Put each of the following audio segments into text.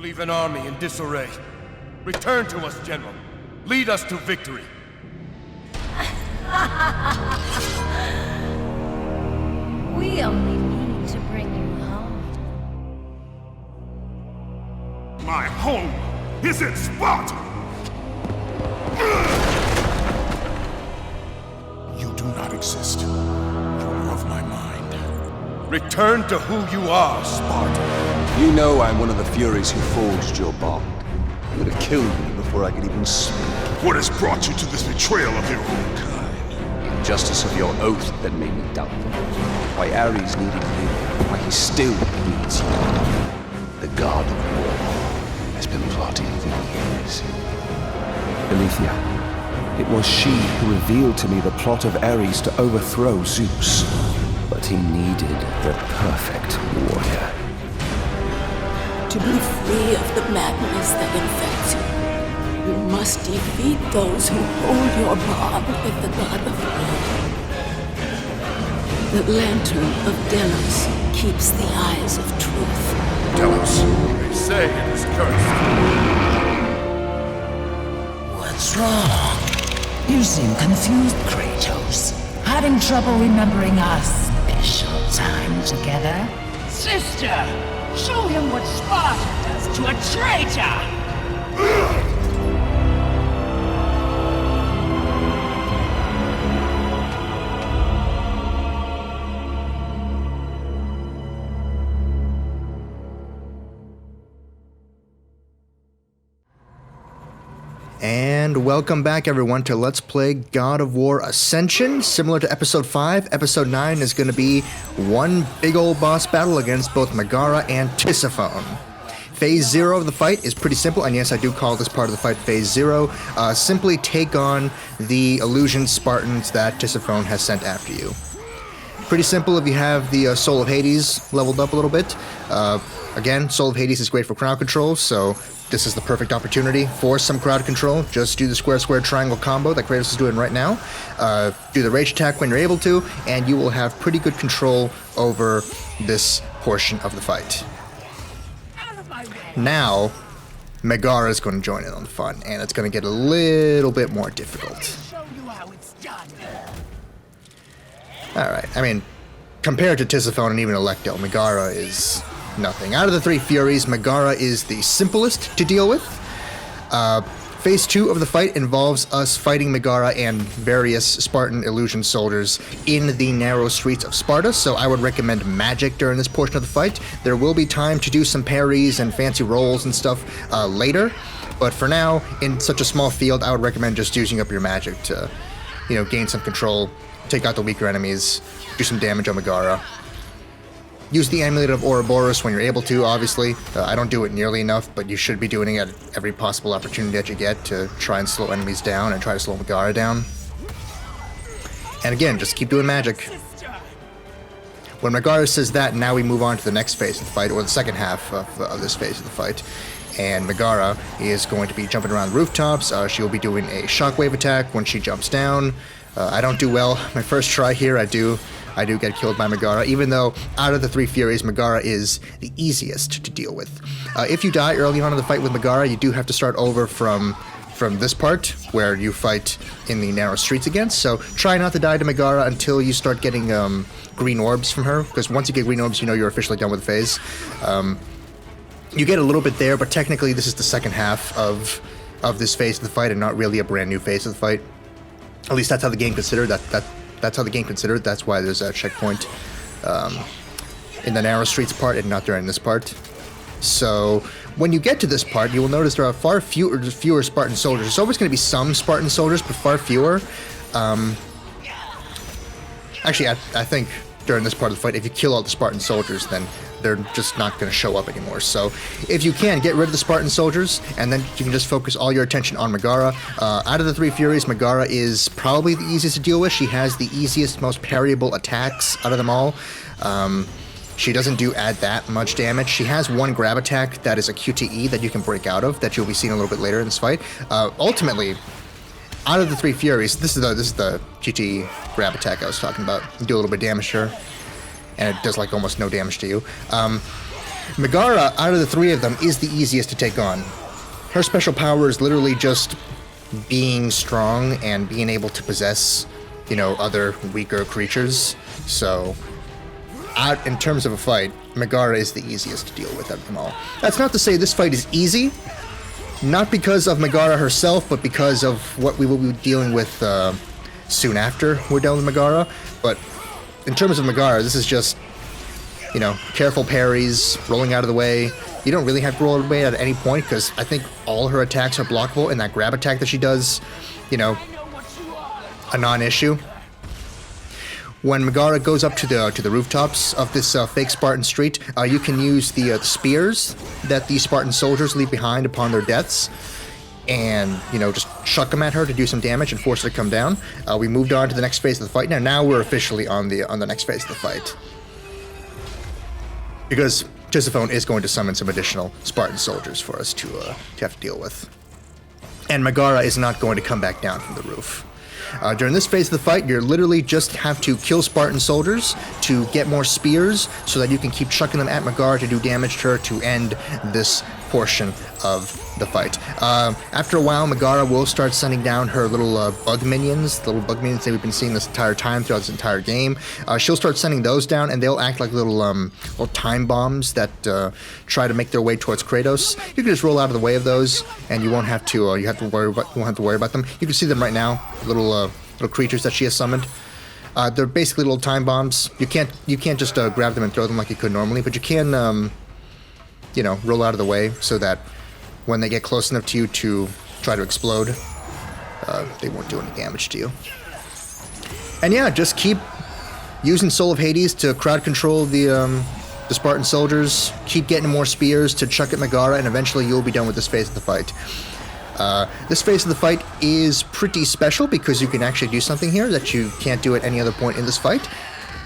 leave an army in disarray. Return to us, General. Lead us to victory. We only need to bring you home. My home is in Sparta! You do not exist. You are of my mind. Return to who you are, Spartan. You know I'm one of the Furies who forged your bond. You would have killed me before I could even speak. What has brought you to this betrayal of your own kind? The injustice of your oath that made me doubtful. Why Ares needed you, why he still needs you. The god of war has been plotting for years. Aletheia, it was she who revealed to me the plot of Ares to overthrow Zeus. But he needed the perfect warrior. To be free of the madness that infects you, you must defeat those who hold your bond with the god of war. The lantern of Delos keeps the eyes of truth. Delos, they say it is cursed. What's wrong? You seem confused, Kratos. Having trouble remembering our special time together? Sister, show him what Sparta does to a traitor! And welcome back, everyone, to Let's Play God of War Ascension. Similar to Episode 5, Episode 9 is going to be one big old boss battle against both Megara and Tisiphone. Phase 0 of the fight is pretty simple, and yes, I do call this part of the fight Phase 0. Simply take on the illusion Spartans that Tisiphone has sent after you. Pretty simple if you have the Soul of Hades leveled up a little bit. Again, Soul of Hades is great for crowd control, so this is the perfect opportunity for some crowd control. Just do the square triangle combo that Kratos is doing right now. Do the rage attack when you're able to, and you will have pretty good control over this portion of the fight. Now, Megara is going to join in on the fun, and it's going to get a little bit more difficult. Alright, I mean, compared to Tisiphone and even Electo, Megara is nothing. Out of the three Furies, Megara is the simplest to deal with. Phase 2 of the fight involves us fighting Megara and various Spartan illusion soldiers in the narrow streets of Sparta, so I would recommend magic during this portion of the fight. There will be time to do some parries and fancy rolls and stuff later, but for now, in such a small field, I would recommend just using up your magic to, gain some control, take out the weaker enemies, do some damage on Megara. Use the Amulet of Ouroboros when you're able to, obviously. I don't do it nearly enough, but you should be doing it at every possible opportunity that you get to try and slow enemies down and try to slow Megara down. And again, just keep doing magic. When Megara says that, now we move on to the next phase of the fight, or the second half of this phase of the fight. And Megara is going to be jumping around the rooftops. She will be doing a shockwave attack when she jumps down. I don't do well. My first try here, I do get killed by Megara, even though out of the three Furies, Megara is the easiest to deal with. If you die early on in the fight with Megara, you do have to start over from this part, where you fight in the narrow streets again, so try not to die to Megara until you start getting green orbs from her, because once you get green orbs, you know you're officially done with the phase. You get a little bit there, but technically this is the second half of this phase of the fight, and not really a brand new phase of the fight. At least that's how the game considered That's how the game considered. That's why there's a checkpoint in the narrow streets part and not during this part. So when you get to this part, you will notice there are far fewer Spartan soldiers. There's always going to be some Spartan soldiers, but far fewer. Actually, I think during this part of the fight, if you kill all the Spartan soldiers, then they're just not going to show up anymore. So if you can, get rid of the Spartan soldiers, and then you can just focus all your attention on Megara. Out of the three Furies, Megara is probably the easiest to deal with. She has the easiest, most parryable attacks out of them all. She doesn't do that much damage. She has one grab attack that is a QTE that you can break out of, that you'll be seeing a little bit later in this fight. Ultimately, out of the three Furies, this is the QTE grab attack I was talking about. You do a little bit of damage to her, and it does like almost no damage to you. Megara, out of the three of them, is the easiest to take on. Her special power is literally just being strong and being able to possess, you know, other weaker creatures. So, out in terms of a fight, Megara is the easiest to deal with of them all. That's not to say this fight is easy, not because of Megara herself, but because of what we will be dealing with soon after we're done with Megara. But in terms of Megara, this is just, you know, careful parries, rolling out of the way. You don't really have to roll out of the way at any point, because I think all her attacks are blockable, and that grab attack that she does, you know, a non-issue. When Megara goes up to the rooftops of this fake Spartan street, you can use the spears that the Spartan soldiers leave behind upon their deaths, and, you know, just chuck them at her to do some damage and force her to come down. We moved on to the next phase of the fight. Now we're officially on the next phase of the fight, because Tisiphone is going to summon some additional Spartan soldiers for us to have to deal with. And Megara is not going to come back down from the roof. During this phase of the fight, you literally just have to kill Spartan soldiers to get more spears so that you can keep chucking them at Megara to do damage to her to end this portion of the fight. After a while, Megara will start sending down her little bug minions, the little bug minions that we've been seeing this entire time throughout this entire game. She'll start sending those down, and they'll act like little time bombs that try to make their way towards Kratos. You can just roll out of the way of those, and you won't have to. You won't have to worry about them. You can see them right now, little creatures that she has summoned. They're basically little time bombs. You can't just grab them and throw them like you could normally, but you can, you know, roll out of the way so that when they get close enough to you to try to explode, they won't do any damage to you. And yeah, just keep using Soul of Hades to crowd control the Spartan soldiers. Keep getting more spears to chuck at Megara, and eventually you'll be done with this phase of the fight. This phase of the fight is pretty special because you can actually do something here that you can't do at any other point in this fight.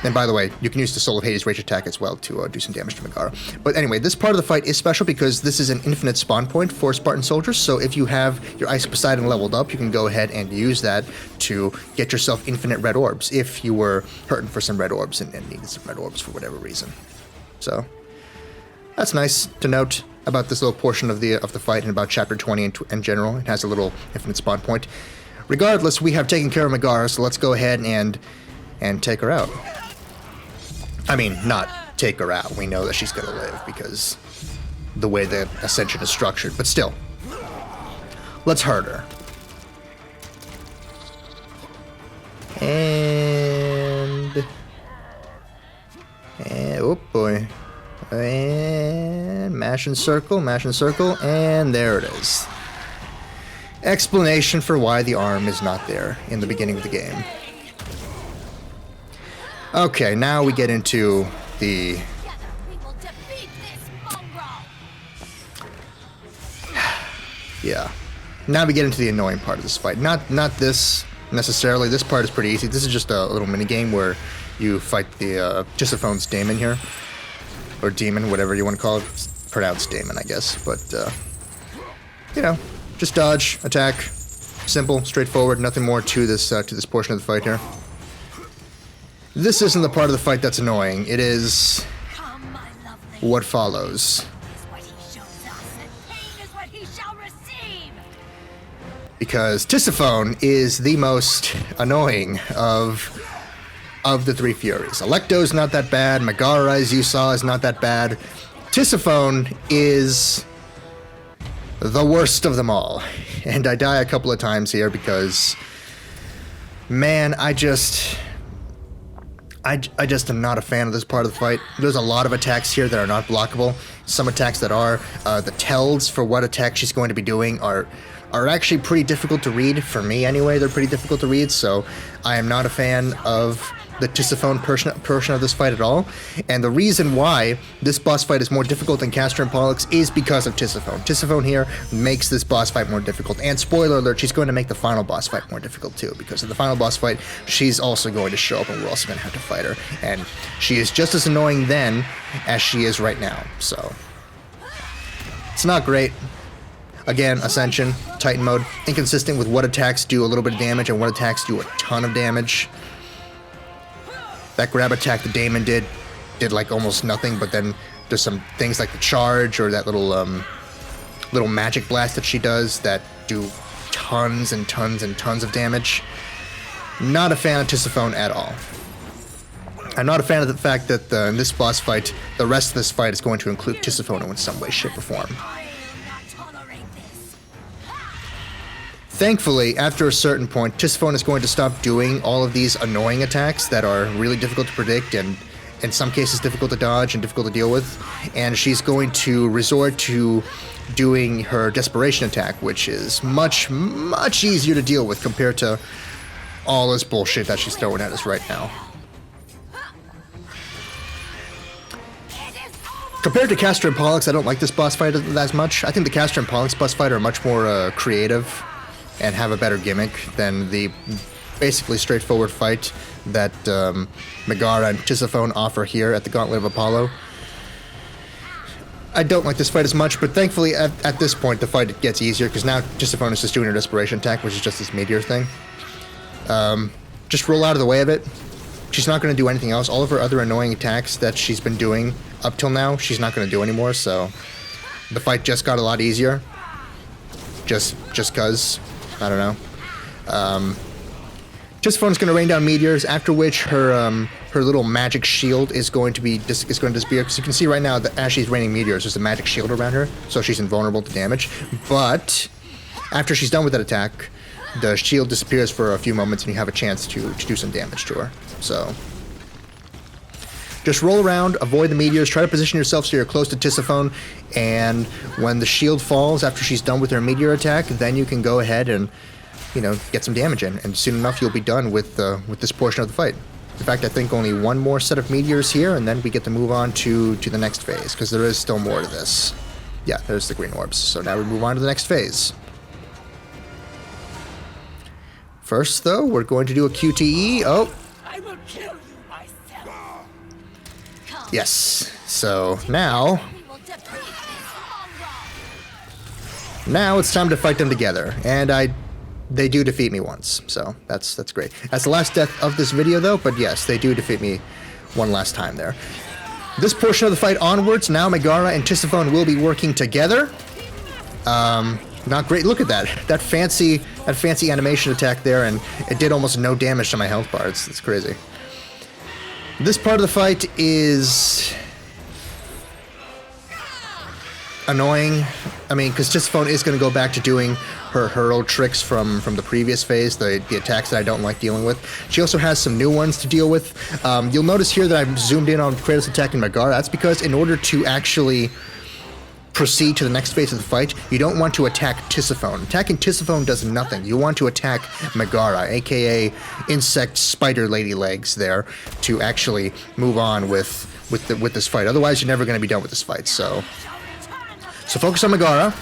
And by the way, you can use the Soul of Hades rage attack as well to do some damage to Megara. But anyway, this part of the fight is special because this is an infinite spawn point for Spartan soldiers. So if you have your Ice of Poseidon leveled up, you can go ahead and use that to get yourself infinite red orbs if you were hurting for some red orbs and needed some red orbs for whatever reason. So that's nice to note about this little portion of the fight and about Chapter 20 in general. It has a little infinite spawn point. Regardless, we have taken care of Megara, so let's go ahead and take her out. I mean, not take her out. We know that she's gonna live because the way the Ascension is structured, but still. Let's hurt her. And oh boy. And mash and circle, and there it is. Explanation for why the arm is not there in the beginning of the game. Okay, now we get into the... yeah. Now we get into the annoying part of this fight. Not this necessarily. This part is pretty easy. This is just a little mini game where you fight the Tisiphone's daemon here. Or demon, whatever you want to call it. It's pronounced daemon, I guess. But, you know, just dodge, attack. Simple, straightforward, nothing more to this portion of the fight here. This isn't the part of the fight that's annoying. It is what follows. Because Tisiphone is the most annoying of the three Furies. Alecto's not that bad. Megara, as you saw, is not that bad. Tisiphone is the worst of them all. And I die a couple of times here because, man, I just am not a fan of this part of the fight. There's a lot of attacks here that are not blockable. Some attacks that are. The tells for what attack she's going to be doing are actually pretty difficult to read. For me, anyway, they're pretty difficult to read, so I am not a fan of the Tisiphone portion of this fight at all. And the reason why this boss fight is more difficult than Castor and Pollux is because of Tisiphone. Tisiphone here makes this boss fight more difficult. And spoiler alert, she's going to make the final boss fight more difficult too, because in the final boss fight, she's also going to show up and we're also going to have to fight her. And she is just as annoying then as she is right now. So it's not great. Again, Ascension, Titan mode, inconsistent with what attacks do a little bit of damage and what attacks do a ton of damage. That grab attack the Daemon did like almost nothing, but then There's some things like the charge or that little magic blast that she does that do tons and tons and tons of damage. Not a fan of Tisiphone at all. I'm not a fan of the fact that in this boss fight, the rest of this fight is going to include Tisiphone in some way, shape, or form. Thankfully, after a certain point, Tisiphone is going to stop doing all of these annoying attacks that are really difficult to predict and in some cases difficult to dodge and difficult to deal with, and she's going to resort to doing her desperation attack, which is much, much easier to deal with compared to all this bullshit that she's throwing at us right now. Compared to Castor and Pollux, I don't like this boss fight as much. I think the Castor and Pollux boss fight are much more creative and have a better gimmick than the basically straightforward fight that Megara and Tisiphone offer here at the Gauntlet of Apollo. I don't like this fight as much, but thankfully at this point the fight gets easier because now Tisiphone is just doing her desperation attack, which is just this meteor thing. Just roll out of the way of it. She's not going to do anything else. All of her other annoying attacks that she's been doing up till now, she's not going to do anymore, so the fight just got a lot easier. Just cause. I don't know. Tisiphone's going to rain down meteors, after which her little magic shield is going to disappear. Because you can see right now that as she's raining meteors, there's a magic shield around her, so she's invulnerable to damage. But after she's done with that attack, the shield disappears for a few moments, and you have a chance to do some damage to her. So just roll around, avoid the meteors, try to position yourself so you're close to Tisiphone, and when the shield falls after she's done with her meteor attack, then you can go ahead and, you know, get some damage in, and soon enough you'll be done with this portion of the fight. In fact, I think only one more set of meteors here, and then we get to move on to the next phase, because there is still more to this. Yeah, there's the green orbs. So now we move on to the next phase. First, though, we're going to do a QTE. Oh. I will kill you myself. Yes. So now it's time to fight them together, and they do defeat me once, so that's great. That's the last death of this video, though. But yes, they do defeat me one last time there. This portion of the fight onwards, now Megara and Tisiphone will be working together. Not great. Look at that fancy animation attack there, and it did almost no damage to my health bar. It's crazy. This part of the fight is annoying. I mean, because Tisiphone is going to go back to doing her old tricks from the previous phase, the attacks that I don't like dealing with. She also has some new ones to deal with. You'll notice here that I've zoomed in on Kratos attacking Megara. That's because in order to actually proceed to the next phase of the fight, you don't want to attack Tisiphone. Attacking Tisiphone does nothing. You want to attack Megara, aka insect spider lady legs there, to actually move on with this fight. Otherwise, you're never going to be done with this fight. So focus on Megara.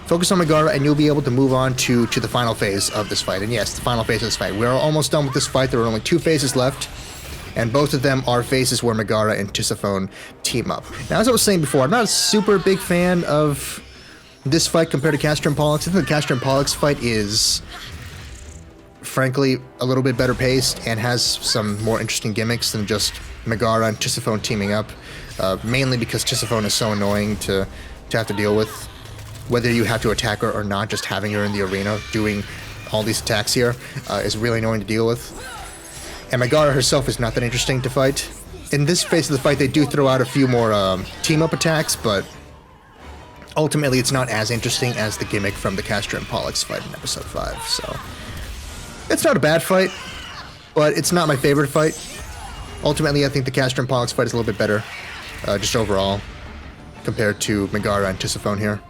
Focus on Megara, and you'll be able to move on to the final phase of this fight. And yes, the final phase of this fight. We're almost done with this fight. There are only 2 phases left, and both of them are phases where Megara and Tisiphone team up. Now, as I was saying before, I'm not a super big fan of this fight compared to Castor and Pollux. I think the Castor and Pollux fight is, frankly, a little bit better paced and has some more interesting gimmicks than just Megara and Tisiphone teaming up. Mainly because Tisiphone is so annoying to have to deal with. Whether you have to attack her or not, just having her in the arena doing all these attacks here is really annoying to deal with. And Megara herself is not that interesting to fight. In this phase of the fight, they do throw out a few more team-up attacks, but ultimately it's not as interesting as the gimmick from the Castor and Pollux fight in Episode 5. So it's not a bad fight, but it's not my favorite fight. Ultimately, I think the Castor and Pollux fight is a little bit better, just overall, compared to Megara and Tisiphone here.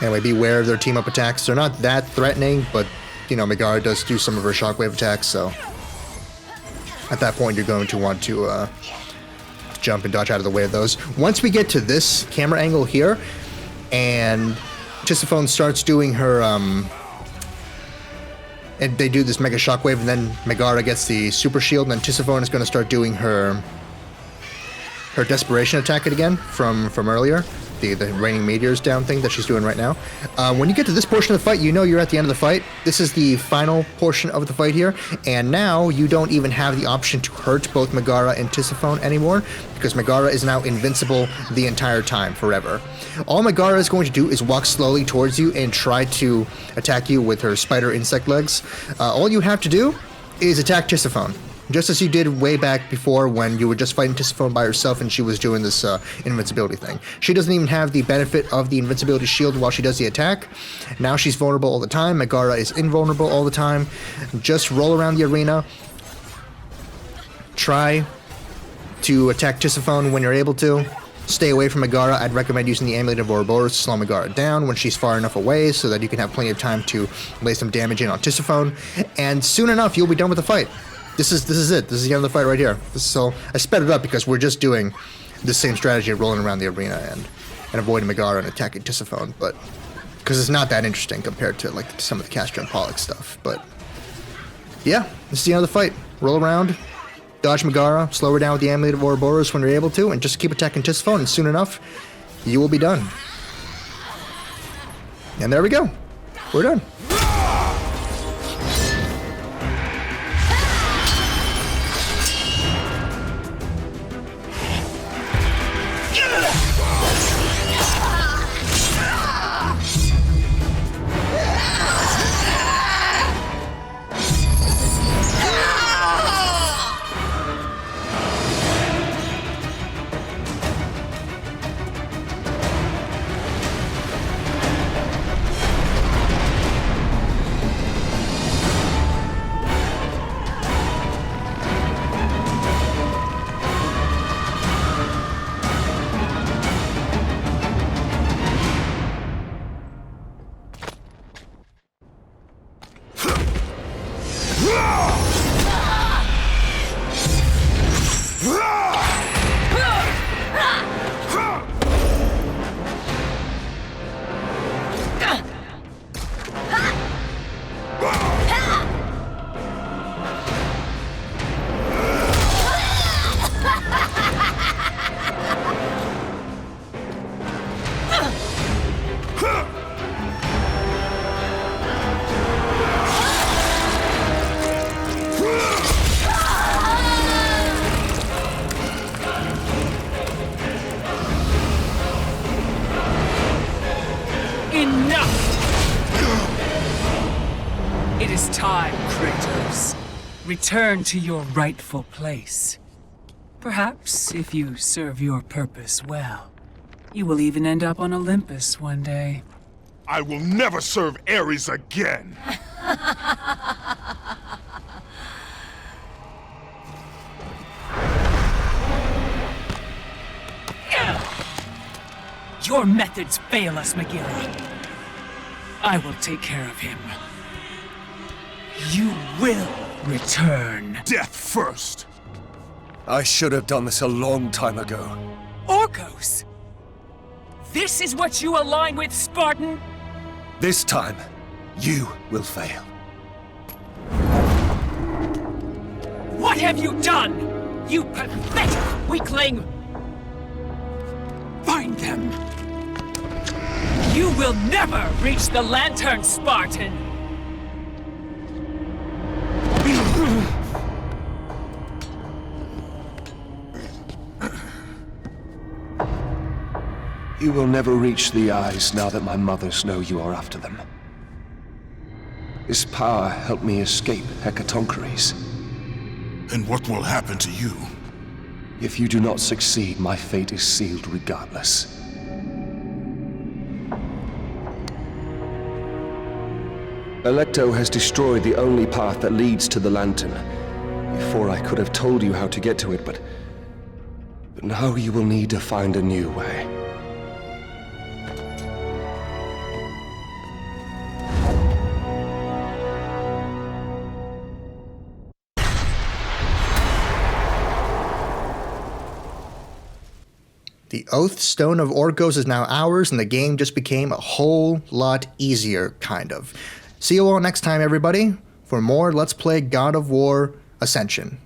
Anyway, beware of their team-up attacks. They're not that threatening, but, you know, Megara does do some of her shockwave attacks, so at that point you're going to want to jump and dodge out of the way of those. Once we get to this camera angle here, and Tisiphone starts doing her, and they do this mega shockwave, and then Megara gets the super shield, and then Tisiphone is going to start doing her desperation attack again from earlier. the raining meteors down thing that she's doing right now. When you get to this portion of the fight, you know you're at the end of the fight. This is the final portion of the fight here, and now you don't even have the option to hurt both Megara and Tisiphone anymore, because Megara is now invincible the entire time, forever. All Megara is going to do is walk slowly towards you and try to attack you with her spider insect legs. All you have to do is attack Tisiphone, just as you did way back before when you were just fighting Tisiphone by herself and she was doing this invincibility thing. She doesn't even have the benefit of the invincibility shield while she does the attack. Now she's vulnerable all the time. Megara is invulnerable all the time. Just roll around the arena. Try to attack Tisiphone when you're able to. Stay away from Megara. I'd recommend using the Amulet of Ouroboros to slow Megara down when she's far enough away so that you can have plenty of time to lay some damage in on Tisiphone. And soon enough, you'll be done with the fight. This is it. This is the end of the fight right here. So I sped it up because we're just doing the same strategy of rolling around the arena and avoiding Megara and attacking Tisiphone, but because it's not that interesting compared to like some of the Castor and Pollock stuff. But yeah, this is the end of the fight. Roll around, dodge Megara, slow her down with the Amulet of Ouroboros when you're able to, and just keep attacking Tisiphone, and soon enough, you will be done. And there we go. We're done. It is time, Kratos. Return to your rightful place. Perhaps, if you serve your purpose well, you will even end up on Olympus one day. I will never serve Ares again! Your methods fail us, Megara. I will take care of him. You will return. Death first! I should have done this a long time ago. Orcos! This is what you align with, Spartan? This time, you will fail. What have you done? You pathetic weakling! Find them! You will never reach the Lantern, Spartan! You will never reach the eyes now that my mothers know you are after them. This power helped me escape Hecatoncheires. And what will happen to you? If you do not succeed, my fate is sealed regardless. Alecto has destroyed the only path that leads to the Lantern. Before I could have told you how to get to it, but now you will need to find a new way. The Oath Stone of Orcos is now ours, and the game just became a whole lot easier, kind of. See you all next time, everybody, for more Let's Play God of War Ascension.